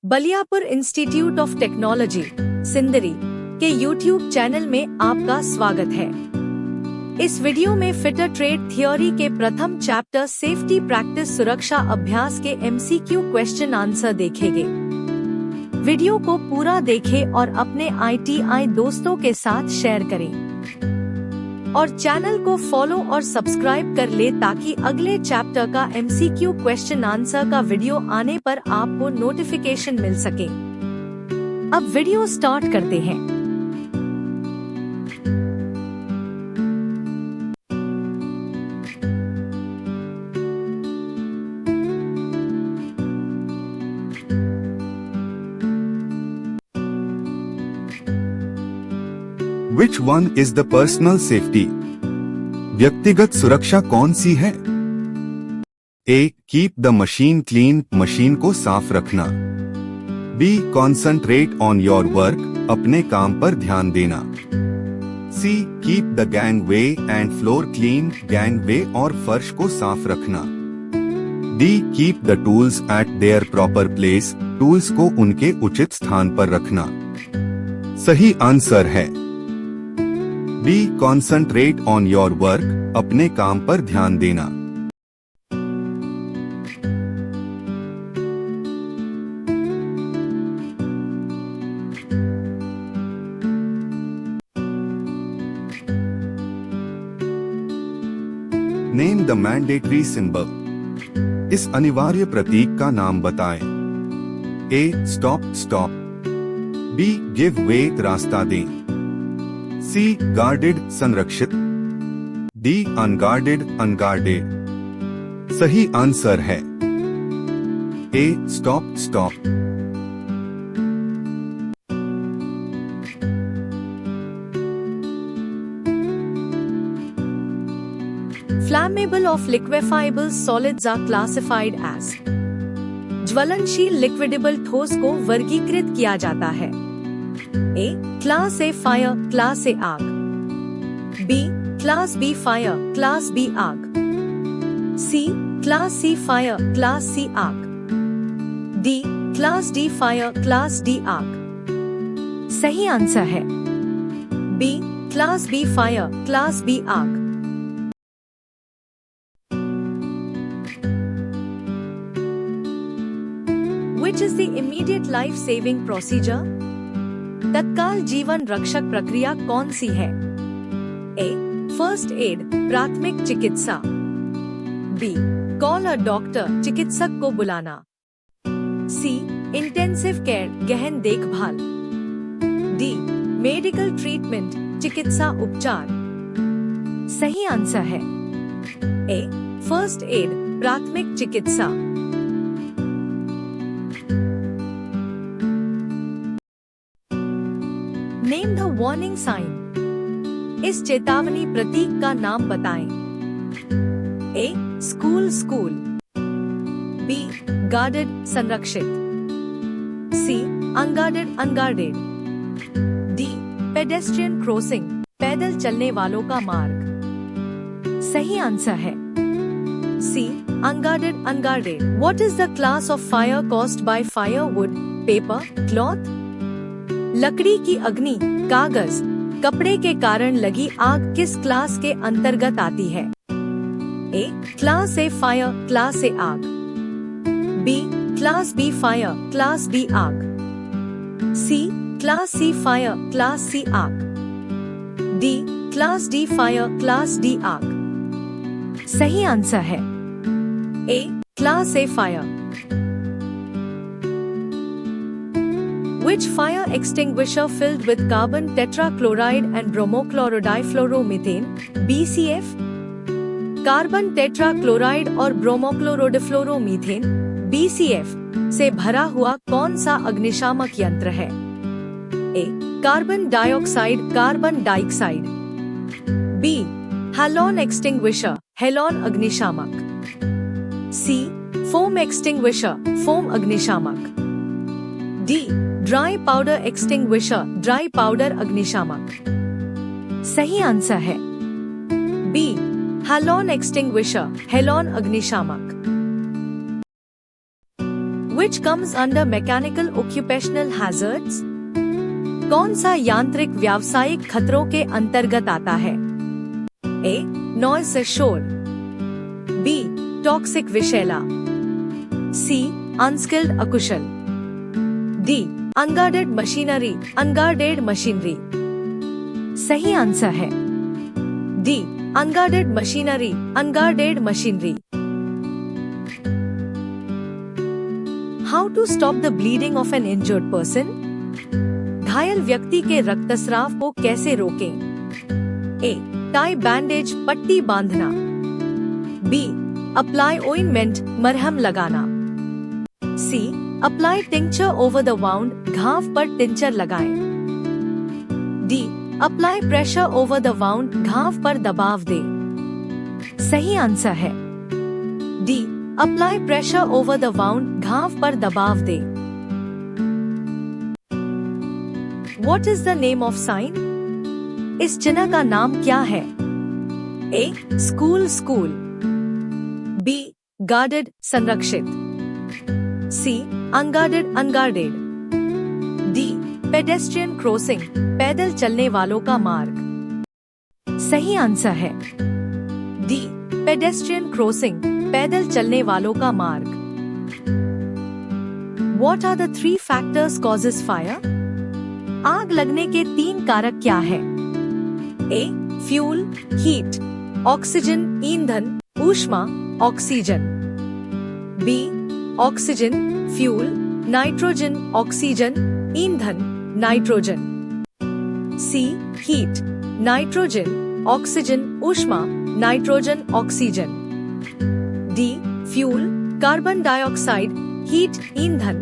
Baliyapur institute of technology Sindri के YouTube channel में आपका स्वागत है। इस वीडियो में फिटर ट्रेड थियोरी के प्रथम चैप्टर सेफ्टी प्रैक्टिस सुरक्षा अभ्यास के एमसीक्यू क्वेश्चन आंसर देखेंगे। वीडियो को पूरा देखें और अपने आईटीआई दोस्तों के साथ शेयर करें और चैनल को फॉलो और सब्सक्राइब कर ले ताकि अगले चैप्टर का एमसीक्यू क्वेश्चन आंसर का वीडियो आने पर आपको नोटिफिकेशन मिल सके। अब वीडियो स्टार्ट करते हैं। Which one is the personal safety? व्यक्तिगत सुरक्षा कौन सी है? A. Keep the machine clean, machine को साफ रखना। B. Concentrate on your work, अपने काम पर ध्यान देना। C. Keep the gangway and floor clean, gangway और फर्श को साफ रखना। D. Keep the tools at their proper place, tools को उनके उचित स्थान पर रखना। सही आंसर है B. Concentrate on your work, अपने काम पर ध्यान देना। नेम द मैंडेटरी सिंबल, इस अनिवार्य प्रतीक का नाम बताएं। A. Stop stop. B. Give way, रास्ता दें। C. गार्डेड, संरक्षित। D. Unguarded, unguarded. सही आंसर है A. Stop stop. Flammable of liquefiable solids are classified as ज्वलनशील लिक्विडेबल ठोस को वर्गीकृत किया जाता है। A. Class A fire, class A आग। B. Class B fire, class B आग। C. Class C fire, class C आग। D. Class D fire, class D आग। सही आंसर है B. Class B fire, class B आग। Which is the immediate life-saving procedure? तत्काल जीवन रक्षक प्रक्रिया कौन सी है? A. फर्स्ट एड, प्राथमिक चिकित्सा। B. कॉल अ डॉक्टर, चिकित्सक को बुलाना। C. इंटेंसिव केयर, गहन देखभाल। D. मेडिकल ट्रीटमेंट, चिकित्सा उपचार। सही आंसर है A. फर्स्ट एड, प्राथमिक चिकित्सा। नेम द वार्निंग साइन, इस चेतावनी प्रतीक का नाम बताएं। A. School school. B. Guarded, संरक्षित। C. Unguarded, unguarded. D. Pedestrian crossing, पैदल चलने वालों का मार्ग। सही आंसर है C. Unguarded, unguarded. What is the class of fire caused by firewood, paper, cloth? लकड़ी की अग्नि, कागज, कपड़े के कारण लगी आग किस क्लास के अंतर्गत आती है? A. Class A fire, class A आग। B. Class B fire, class B आग। C. Class C fire, class C आग। D. Class D fire, class D आग। सही आंसर है A. Class A fire. Which fire extinguisher filled with carbon tetrachloride and bromochlorodiafluoromethane (BCF)? Carbon tetrachloride और ब्रोमोक्लोरोडिफ्लोरोमीथेन (BCF) से भरा हुआ कौन सा अग्निशामक यंत्र है? A. Carbon dioxide, carbon dioxide. B. Halon extinguisher, halon अग्निशामक। C. फोम एक्सटिंग्विशर, फोम अग्निशामक। D. Dry powder extinguisher, dry powder अग्निशामक। सही आंसर है B. हैलोन एक्सटिंग्विशर, हैलोन अग्निशामक। Which comes under mechanical occupational hazards? कौन सा यांत्रिक व्यावसायिक खतरों के अंतर्गत आता है? A. Noise से शोर। B. Toxic विषैला। C. Unskilled अकुशल। D. Unguarded machinery, unguarded machinery। सही आंसर है D. Unguarded machinery, unguarded machinery। How to stop the bleeding of an injured person? घायल व्यक्ति के रक्तस्राव को कैसे रोकें? A. Tie bandage, पट्टी बांधना। B. Apply ointment, मरहम लगाना। C. Apply tincture over the wound, घाव पर टिंचर लगाएं। D. Apply pressure over the wound, घाव पर दबाव दें। सही आंसर है D. Apply pressure over the wound, घाव पर दबाव दें। What is the name of sign? इस चिन्ह का नाम क्या है? A. School, school। B. Guarded, संरक्षित। C. Unguarded, unguarded। D. Pedestrian crossing, पैदल चलने वालों का मार्ग। सही आंसर है D. Pedestrian crossing, पैदल चलने वालों का मार्ग। What are the 3 factors causes fire? आग लगने के 3 कारक क्या है? A. Fuel, heat, ऑक्सीजन, ईंधन, ऊष्मा, oxygen. B. Oxygen, fuel, nitrogen, oxygen, ईंधन, nitrogen. C. Heat, nitrogen, oxygen, ऊष्मा, nitrogen, oxygen. D. Fuel, carbon dioxide, heat, ईंधन,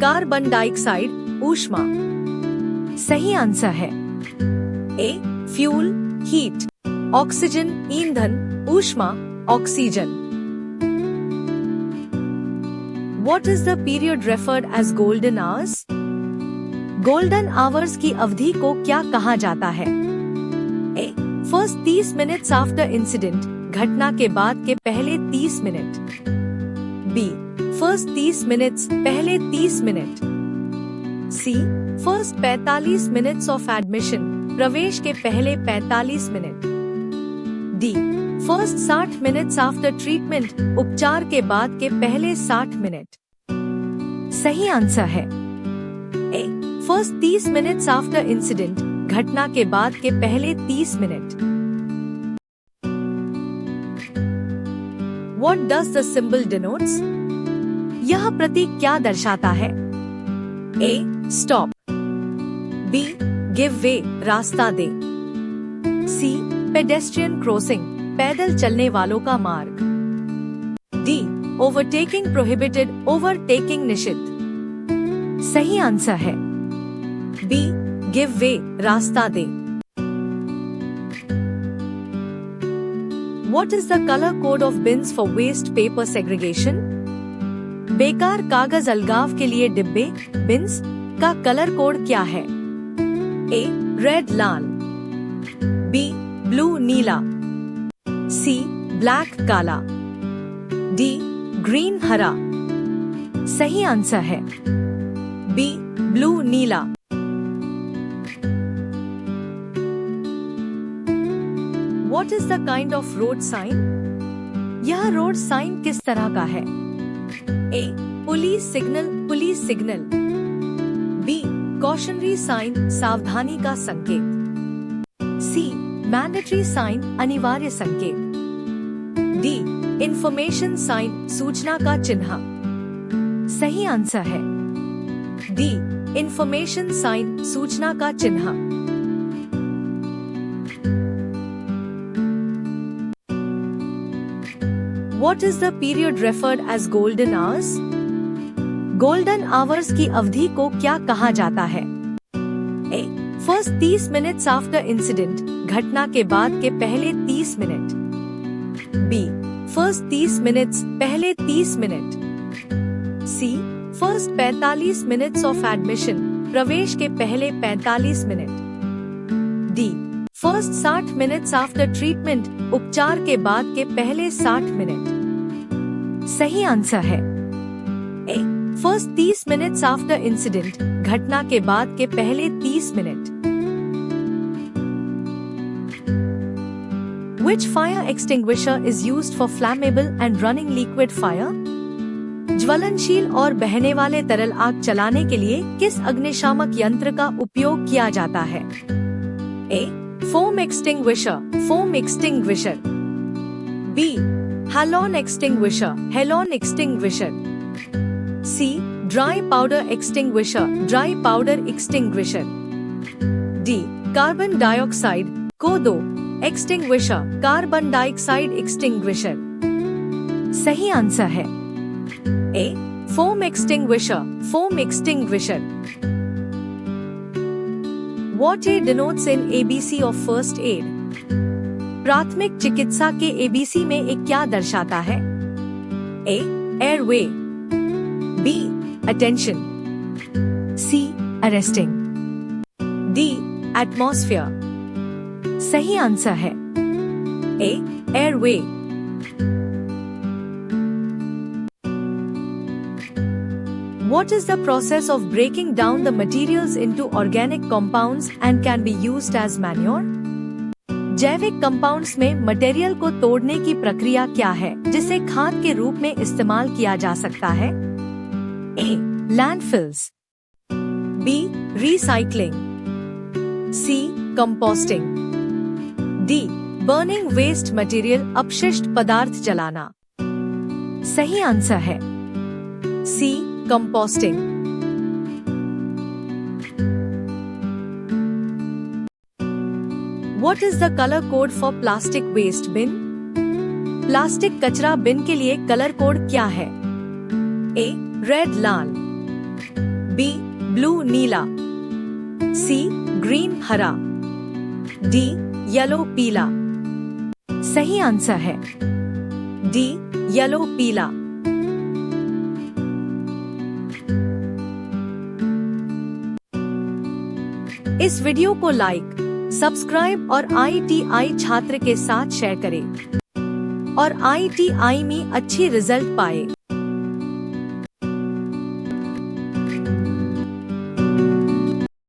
कार्बन डाइऑक्साइड, ऊष्मा। सही आंसर है A. Fuel, heat, ऑक्सीजन, ईंधन, ऊष्मा, oxygen. What is the period referred as golden hours? Golden hours की अवधि को क्या कहा जाता है? A. First 30 minutes after incident, घटना के बाद के पहले 30 मिनट। B. First 30 minutes, पहले 30 minute. C. First 45 minutes of admission, प्रवेश के पहले 45 minute. D. First 60 minutes after treatment, उपचार के बाद के पहले 60 मिनट। सही आंसर है A. First 30 minutes after incident, घटना के बाद के पहले 30 minute. What does the symbol denotes? यह प्रतीक क्या दर्शाता है? A. Stop। B. Give way, रास्ता दे। C. Pedestrian crossing, पैदल चलने वालों का मार्ग। D. Overtaking prohibited, overtaking निषिद्ध। सही आंसर है B. Give way, रास्ता दे। What is the color code of bins for waste paper segregation? बेकार कागज अलगाव के लिए डिब्बे, बिन्स का कलर कोड क्या है? A. रेड लाल। B. ब्लू नीला। C. ब्लैक काला। D. ग्रीन हरा। सही आंसर है B. ब्लू नीला। What is the kind of road sign? यह रोड साइन किस तरह का है? A. Police signal, police signal. B. Cautionary sign, सावधानी का संकेत। C. मैंडेटरी साइन, अनिवार्य संकेत। D. इंफॉर्मेशन साइन, सूचना का चिन्ह। सही आंसर है D. इंफॉर्मेशन साइन, सूचना का चिन्ह। What is the period referred as golden hours? Golden hours की अवधि को क्या कहा जाता है? A. First 30 minutes after incident, घटना के बाद के पहले 30 मिनट। B. First 30 minutes, पहले 30 minute. C. First 45 minutes of admission, प्रवेश के पहले 45 minute. D. First 60 minutes after treatment, उपचार के बाद के पहले 60 मिनट। सही आंसर है A. First 30 minutes after incident, घटना के बाद के पहले 30 minute. Which fire extinguisher is used for flammable and running liquid fire? ज्वलनशील और बहने वाले तरल आग चलाने के लिए किस अग्निशामक यंत्र का उपयोग किया जाता है? A. Foam extinguisher, foam extinguisher. B. Halon extinguisher, halon extinguisher. C. Dry powder extinguisher, dry powder extinguisher. D. Carbon dioxide, CO2 extinguisher, carbon dioxide extinguisher. सही आंसर है A. Foam extinguisher, foam extinguisher. What A denotes in ABC of first aid? प्राथमिक चिकित्सा के ABC में एक क्या दर्शाता है? A. Airway. B. Attention. C. Arresting. D. Atmosphere. सही आंसर है A. Airway. What is the process of breaking down the materials into organic compounds and can be used as manure? जैविक कंपाउंड्स में material को तोड़ने की प्रक्रिया क्या है जिसे खाद के रूप में इस्तेमाल किया जा सकता है? A. Landfills. B. Recycling. C. Composting. D. Burning waste material, अपशिष्ट पदार्थ जलाना। सही आंसर है C. Composting. What is the color code for plastic waste bin? Plastic कचरा बिन के लिए कलर कोड क्या है? A. रेड लाल. B. ब्लू नीला. C. ग्रीन हरा. D. येलो पीला. सही आंसर है D. येलो पीला। इस वीडियो को लाइक, सब्सक्राइब और IIT छात्र के साथ शेयर करें और IIT में अच्छी रिजल्ट पाए।